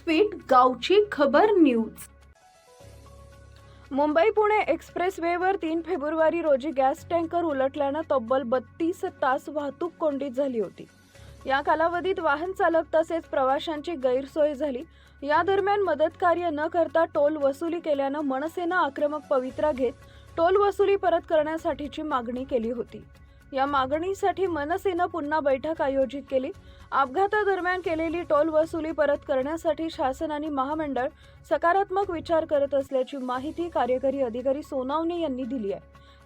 Speed गावची खबर news. Mumbai Pune एक्सप्रेसवेवर 3 February रोजी गॅस टँकर उलटल्यानं तब्बल 32 तास वाहतूक कोंडीत झाली होती। या कालावधीत वाहन चालक तसेच प्रवाशांची गैरसोय झाली। या दरम्यान मदत कार्य न करता टोल वसुली केल्यानं मनसेनं आक्रमक पवित्रा घेत टोल वसुली परत करण्यासाठीची मागणी केली होती। या मागणीसाठी मनसेनं पुन्हा बैठक आयोजित केली। अपघातादरम्यान केलेली टोल वसुली परत करण्यासाठी शासन आणि महामंडळ सकारात्मक विचार करत असल्याची माहिती कार्यकारी अधिकारी सोनावणे यांनी दिली आहे।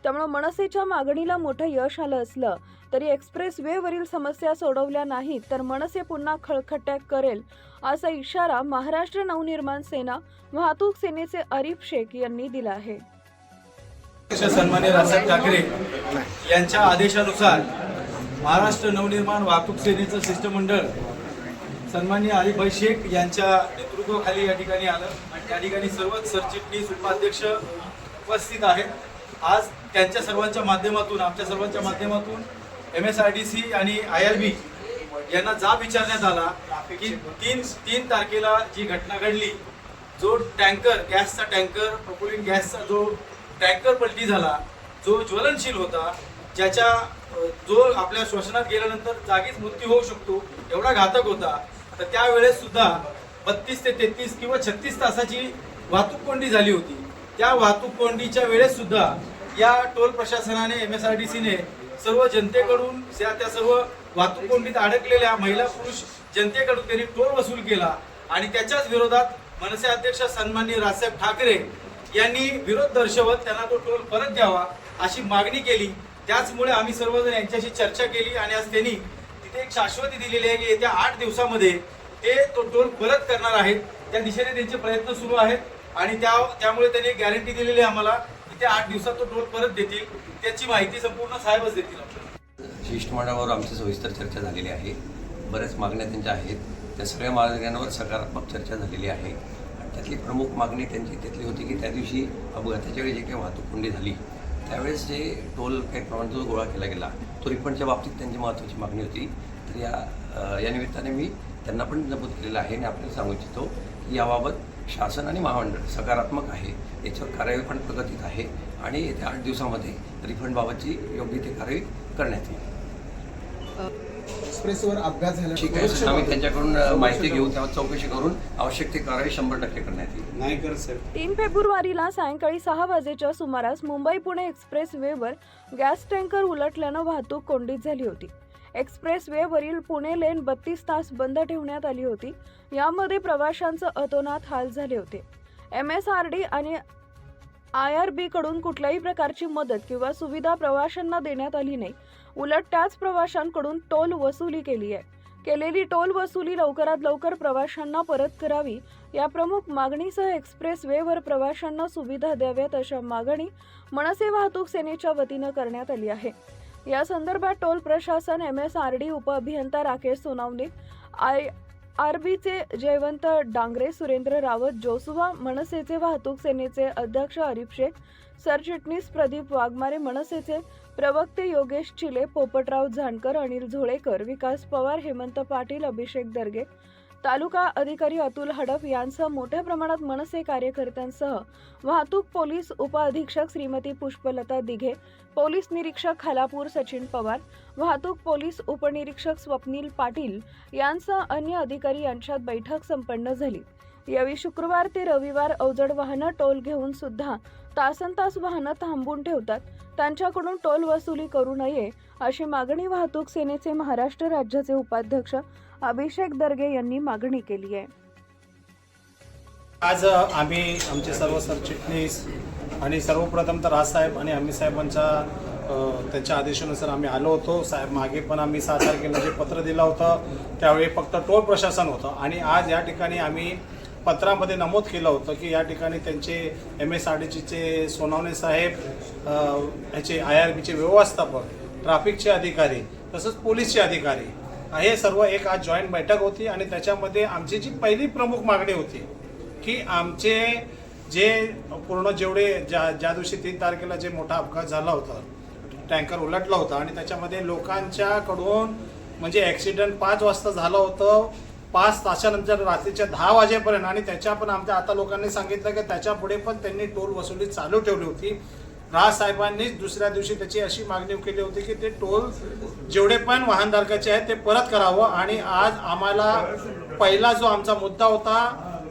त्यामुळे मनसेच्या मागणीला मोठं यश आलं असलं तरी एक्सप्रेसवेवरील समस्या सोडवल्या नाहीत तर मनसे पुन्हा खळखट्या करेल असा इशारा महाराष्ट्र नवनिर्माण सेना वाहतूक सेनेचे आरिफ शेख यांनी दिला आहे। सन्माननीय राजसाहेब ठाकरे यांच्या आदेशानुसार महाराष्ट्र नवनिर्माण वाहतूक सेनेचं शिष्टमंडळ सन्माननीय आरिफ शेख यांच्या नेतृत्वाखाली या ठिकाणी आलं आणि त्या ठिकाणी सर्वच सरचिटणीस उपाध्यक्ष उपस्थित आहेत। आज त्यांच्या सर्वांच्या माध्यमातून आमच्या सर्वांच्या माध्यमातून MSRTC आणि IRB यांना जाब विचारण्यात आला की 3 तारखेला जी घटना घडली, जो टँकर गॅसचा टँकर प्रोपिलिन गॅसचा जो टँकर पलटी झाला, जो ज्वलनशील होता, ज्याच्या जो आपल्या श्वसनात गेल्यानंतर जागीच मृत्यू होऊ शकतो एवढा घातक होता, तर त्यावेळेस सुद्धा 32 ते 33 किंवा 36 तासाची वाहतूक कोंडी झाली होती। त्या वाहतूक कोंडीच्या वेळेस सुद्धा या टोल प्रशासनाने MSRTCने सर्व जनतेकडून त्या सर्व वाहतूक कोंडीत अडकलेल्या महिला पुरुष जनतेकडून त्यांनी टोल वसूल केला आणि त्याच्याच विरोधात मनसे अध्यक्ष सन्माननीय राजसाहेब ठाकरे यांनी विरोध दर्शवत त्यांना तो टोल परत द्यावा अशी मागणी केली। त्याचमुळे आम्ही सर्वजण यांच्याशी चर्चा केली आणि आज त्यांनी तिथे एक शाश्वती दिलेली आहे की येत्या 8 दिवसामध्ये ते तो टोल परत करणार आहेत। त्या दिशेने त्यांचे प्रयत्न सुरू आहेत आणि त्यामुळे त्यांनी गॅरंटी दिलेली आहे आम्हाला की त्या 8 दिवसात तो टोल परत देतील। त्याची माहिती संपूर्ण साहेबच देतील आपल्याला। शिष्टमंडळावर आमची सविस्तर चर्चा झालेली आहे। बऱ्याच मागण्या त्यांच्या आहेत, त्या सगळ्या मागण्यांवर सकारात्मक चर्चा झालेली आहे। त्यातली प्रमुख मागणी त्यांची तिथली होती की त्या दिवशी अपघाताच्या वेळी जे काही वाहतूक कोंडी झाली त्यावेळेस जे टोल काही प्रमाणात जो गोळा केला गेला तो रिफंडच्या बाबतीत त्यांची महत्त्वाची मागणी होती। तर या निमित्ताने मी त्यांना पण नमूद केलेलं आहे आणि आपल्याला सांगू इच्छितो की याबाबत शासन आणि महामंडळ सकारात्मक आहे, याच्यावर कार्यवाही पण प्रगतीत आहे आणि येत्या 8 दिवसामध्ये रिफंडबाबतची योग्य ते कार्यवाही करण्यात येईल। एक्सप्रेसवर अपघात झाला, ठीक आहे, आम्ही त्यांच्याकडून माहिती घेऊन त्यावर चौकशी करून आवश्यक ती कारवाई 100% करण्यात येईल। नाही कर सर। 3 फेब्रुवारीला सायंकाळी 6 वाजेच्या सुमारास मुंबई पुणे एक्सप्रेसवेवर गॅस टँकर उलटल्यानं वाहतूक कोंडीत झाली होती। एक्सप्रेसवेवरील पुणे लेन 32 तास बंद ठेवण्यात आली होती। यामध्ये प्रवाशांचं अतोनात हाल झाले होते। MSRD आणि IRB कडून कुठल्याही प्रकारची मदत किंवा सुविधा प्रवाशांना देण्यात आली नाही। उलट त्याच प्रवाशांकडून टोल वसुली केली आहे। केलेली टोल वसुली लवकरात लवकर प्रवाशांना परत करावी या प्रमुख मागणीसह एक्सप्रेसवेवर प्रवाशांना सुविधा द्याव्यात अशा मागणी मनसे वाहतूक सेनेच्या वतीनं करण्यात आली आहे। या संदर्भात टोल प्रशासन, MSRD उपअभियंता राकेश सोनावणे, IRBचे जयवंत डांगरे, सुरेंद्र रावत, जोसुवा, मनसेचे वाहतूक सेनेचे अध्यक्ष आरिफ शेख, सरचिटणीस प्रदीप वाघमारे, मनसेचे प्रवक्ते योगेश चिले, पोपटराव जानकर, अनिल झोळेकर, विकास पवार, हेमंत पाटील, अभिषेक दर्गे, तालुका अधिकारी अतुल हडप यांसह मोठ्या प्रमाणात मनसे कार्यकर्त्यांसह वाहतूक पोलीस उपअधीक्षक श्रीमती पुष्पलता दिघे, पोलीस निरीक्षक खालापूर सचिन पवार, वाहतूक पोलीस उपनिरीक्षक स्वप्नील पाटील यांसह अन्य अधिकारी यांच्यात बैठक संपन्न झाली। यावेळी शुक्रवार ते रविवार अवजड वाहनं टोल घेऊन सुद्धा तासनतास वाहनं थांबवून ठेवतात, त्यांच्याकडून टोल वसुली करू नये अशी मागणी वाहतूक सेनेचे महाराष्ट्र राज्याचे उपाध्यक्ष अभिषेक दर्गे यांनी मागणी केली आहे। आज आम्ही आमचे सर्व सरचिटणीस आणि सर्वप्रथम तर राजसाहेब आणि आम्ही साहेबांच्या त्यांच्या आदेशानुसार आम्ही आलो होतो। साहेब मागे पण आम्ही 6 तारखेला जे पत्र दिलं होतं त्यावेळी फक्त टोल प्रशासन होतं आणि आज या ठिकाणी आम्ही पत्रामध्ये नमूद केलं होतं की या ठिकाणी त्यांचे MSRTCचे सोनावणे साहेब, ह्याचे IRBचे व्यवस्थापक, ट्रॅफिकचे अधिकारी तसंच पोलीसचे अधिकारी हे सर्व एक आज जॉईंट बैठक होती आणि त्याच्यामध्ये आमची जी पहिली प्रमुख मागणी होती की आमचे जे पूर्ण जेवढे ज्या दिवशी 3 तारखेला जे मोठा अपघात झाला होता, टँकर उलटला होता आणि त्याच्यामध्ये लोकांच्याकडून म्हणजे ॲक्सिडेंट 5 वाजता झालं होतं 5 तासानंतर रात्रीच्या 10 वाजेपर्यंत, आणि त्याच्या पण आमच्या आता लोकांनी सांगितलं की त्याच्या पुढे पण त्यांनी टोल वसुली चालू ठेवली होती. राजसाहेबांनीच दुसऱ्या दिवशी त्याची अशी मागणी केली होती की ते टोल जेवढे पण वाहनधारकाचे आहेत ते परत करावं. आणि आज आम्हाला पहिला जो आमचा मुद्दा होता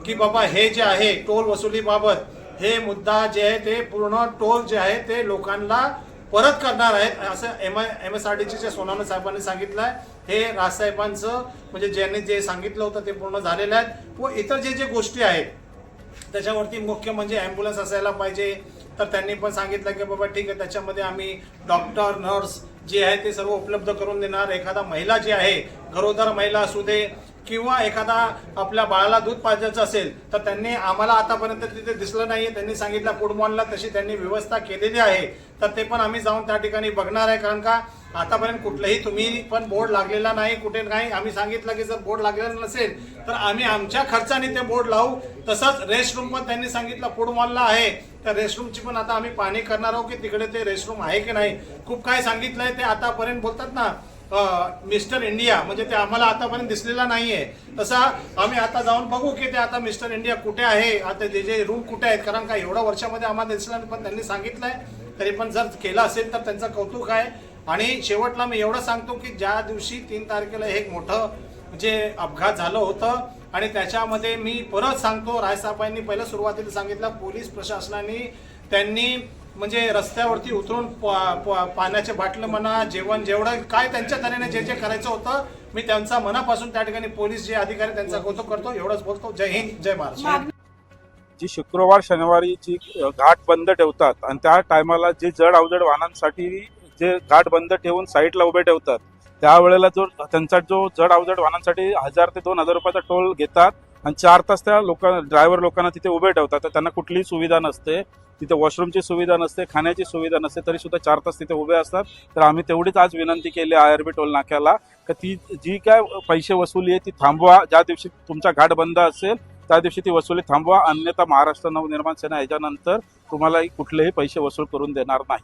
की बाबा हे जे आहे टोल वसुलीबाबत, हे मुद्दा जे आहे ते पूर्ण टोल जे आहे ते लोकांना परत करणार आहेत असं MSRDCच्या सोनावणे साहेबांनी सांगितलं आहे. हे राजसाहेबांचं म्हणजे ज्यांनी जे सांगितलं होतं ते पूर्ण झालेलं आहे. व इतर जे गोष्टी आहेत त्याच्यावरती मुख्य म्हणजे ॲम्ब्युलन्स असायला पाहिजे, तर त्यांनी पण सांगितलं की बाबा ठीक आहे, त्याच्यामध्ये आम्ही डॉक्टर नर्स जे आहे ते सर्व उपलब्ध करून देणार. एखादा महिला जी आहे, गरोदर महिला असू दे किंवा एखादा आपल्या बाळाला दूध पाजायचं असेल तर त्यांनी आम्हाला आतापर्यंत तिथे दिसलं नाही. त्यांनी सांगितलं फूड मॉलला तशी त्यांनी व्यवस्था केलेली आहे, तर ते पण आम्ही जाऊन त्या ठिकाणी बघणार आहे. कारण का आतापर्यंत कुठलंही तुम्ही पण बोर्ड लागलेला नाही, कुठे नाही. आम्ही सांगितलं की जर बोर्ड लागलेला नसेल तर आम्ही आमच्या खर्चाने ते बोर्ड लावू. तसंच रेस्टरूम पण त्यांनी सांगितलं फूड मॉलला आहे, तर रेस्टरूमची पण आता आम्ही पाहणी करणार आहोत की तिकडे ते रेस्टरूम आहे की नाही. खूप काय सांगितलंय ते आतापर्यंत बोलतात ना मिस्टर इंडिया, म्हणजे ते आम्हाला आतापर्यंत दिसलेला नाहीये. तसा आम्ही आता जाऊन बघू की ते आता मिस्टर इंडिया कुठे आहे, आता जे रूम कुठे आहेत. कारण का एवढ्या वर्षामध्ये आम्हाला दिसलं पण त्यांनी सांगितलंय, तरी पण जर केलं असेल तर त्यांचं कौतुक आहे. आणि शेवटला मी एवढं सांगतो की ज्या दिवशी 3 तारखेला एक मोठं जे अपघात झालं होतं आणि त्याच्यामध्ये मी परत सांगतो, राजसाहेबांनी पहिलं सुरुवातीला सांगितलं पोलीस प्रशासनाने त्यांनी म्हणजे रस्त्यावरती उतरून पाण्याचे बाटलं म्हणा, जेवण जेवढं काय त्यांच्या तऱ्हेने जे करायचं होतं, मी त्यांचा मनापासून त्या ठिकाणी पोलीस जे अधिकारी त्यांचा कौतुक करतो. एवढंच बोलतो. जय हिंद, जय महाराष्ट्र. जी शुक्रवार शनिवारी जी घाट बंद ठेवतात आणि त्या टायमाला जे जड अवजड वाहनांसाठी जे घाट बंद ठेवून साईडला उभे ठेवतात, त्यावेळेला त्यांचा जो जड अवजड वाहनांसाठी 1000 ते 2000 रुपयाचा टोल घेतात आणि 4 तास त्या ड्रायव्हर लोकांना तिथे उभे ठेवतात. तर त्यांना कुठलीही सुविधा नसते, तिथे वॉशरूमची सुविधा नसते, खाण्याची सुविधा नसते, तरी सुद्धा 4 तास तिथे उभे असतात. तर आम्ही तेवढीच आज विनंती केली IRB टोल नाक्याला की ती जी काय पैसे वसुली आहे ती थांबवा. ज्या दिवशी तुमचा घाट बंद असेल त्या दिवशी ती वसुली थांबवा, अन्यथा महाराष्ट्र नवनिर्माण सेना याच्यानंतर तुम्हाला कुठलेही पैसे वसूल करून देणार नाही.